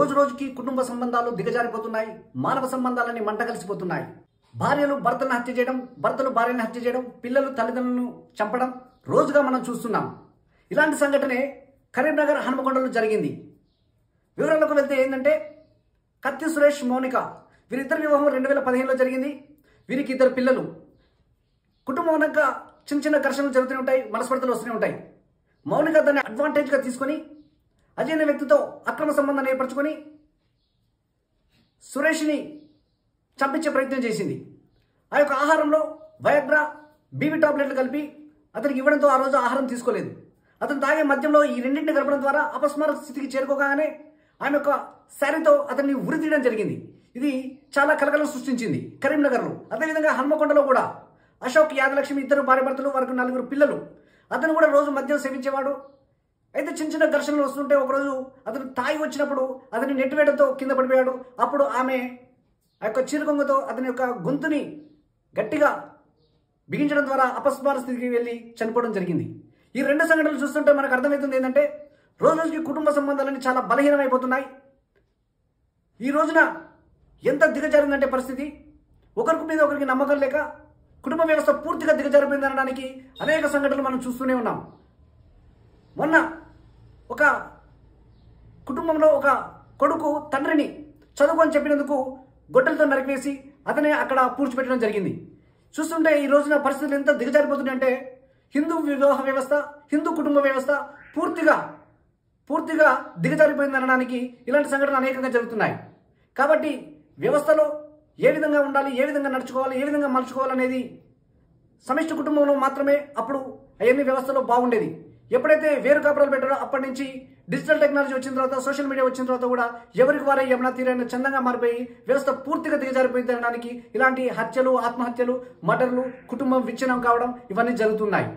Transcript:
రోజు రోజుకి కుటుంబ సంబంధాలు దిగజారిపోతున్నాయి. మానవ సంబంధాలని మంట కలిసిపోతున్నాయి. భార్యలు భర్తలను హత్య చేయడం, భర్తలు భార్యను హత్య చేయడం, పిల్లలు తల్లిదండ్రులను చంపడం రోజుగా మనం చూస్తున్నాం. ఇలాంటి సంఘటనే కరీంనగర్ హనుమకొండలో జరిగింది. వివరాలకు వెళ్తే ఏంటంటే, కత్తి సురేష్, మౌనిక వీరిద్దరి వివాహం 2015లో జరిగింది. వీరికి 2 పిల్లలు. కుటుంబం కనుక చిన్న చిన్న ఘర్షణలు జరుగుతూనే ఉంటాయి, మనస్పర్ధలు వస్తూనే ఉంటాయి. మౌనిక దాన్ని అడ్వాంటేజ్గా తీసుకొని అజయ్ అనే వ్యక్తితో అక్రమ సంబంధాన్ని ఏర్పరచుకొని సురేష్ని చంపించే ప్రయత్నం చేసింది. ఆ యొక్క ఆహారంలో వయాగ్రా, బీవీ టాబ్లెట్లు కలిపి అతనికి ఇవ్వడంతో ఆ రోజు ఆహారం తీసుకోలేదు. అతను తాగే మద్యంలో ఈ రెండింటిని కలపడం ద్వారా అపస్మారక స్థితికి చేరుకోగానే ఆమె యొక్క శారీతో అతన్ని ఉరి తీయడం జరిగింది. ఇది చాలా కలకలం సృష్టించింది కరీంనగర్లో. అదేవిధంగా హన్మకొండలో కూడా అశోక్, యాదలక్ష్మి ఇద్దరు భార్యాభర్తలు, వారికి 4 పిల్లలు. అతను కూడా రోజు మద్యం సేవించేవాడు. అయితే చిన్న చిన్న ఘర్షణలు వస్తుంటే ఒకరోజు అతను తాగి వచ్చినప్పుడు అతని నెట్టివేయడంతో కింద పడిపోయాడు. అప్పుడు ఆమె ఆ యొక్క చీరకొంగతో అతని యొక్క గొంతుని గట్టిగా బిగించడం ద్వారా అపస్మార స్థితికి వెళ్ళి చనిపోవడం జరిగింది. ఈ 2 సంఘటనలు చూస్తుంటే మనకు అర్థమవుతుంది ఏంటంటే, రోజు రోజుకి కుటుంబ సంబంధాలన్నీ చాలా బలహీనమైపోతున్నాయి. ఈ రోజున ఎంత దిగజారిందంటే పరిస్థితి, ఒకరికి మీద ఒకరికి నమ్మకం లేక కుటుంబ వ్యవస్థ పూర్తిగా దిగజారిపోయిందనడానికి అనేక సంఘటనలు మనం చూస్తూనే ఉన్నాం. మొన్న ఒక కుటుంబంలో ఒక కొడుకు తండ్రిని చదువుకొని చెప్పినందుకు గొడ్డలతో నరికివేసి అతనే అక్కడ పూడ్చిపెట్టడం జరిగింది. చూస్తుంటే ఈ రోజున పరిస్థితులు ఎంత దిగజారిపోతున్నాయంటే, హిందూ వివాహ వ్యవస్థ, హిందూ కుటుంబ వ్యవస్థ పూర్తిగా దిగజారిపోయిందనడానికి ఇలాంటి సంఘటనలు అనేకంగా జరుగుతున్నాయి. కాబట్టి వ్యవస్థలో ఏ విధంగా ఉండాలి, ఏ విధంగా నడుచుకోవాలి, ఏ విధంగా మలుచుకోవాలనేది సమిష్టి కుటుంబంలో మాత్రమే అప్పుడు అవన్నీ వ్యవస్థలో బాగుండేది. ఎప్పుడైతే వేరు కాపురాలు పెట్టారో అప్పటి నుంచి డిజిటల్ టెక్నాలజీ వచ్చిన తర్వాత, సోషల్ మీడియా వచ్చిన తర్వాత కూడా ఎవరికి వారే యమునా తీరైన చందంగా మారిపోయి వ్యవస్థ పూర్తిగా దిగజారిపోయిందనడానికి ఇలాంటి హత్యలు, ఆత్మహత్యలు, మర్డర్లు, కుటుంబం విచ్ఛిన్నం కావడం ఇవన్నీ జరుగుతున్నాయి.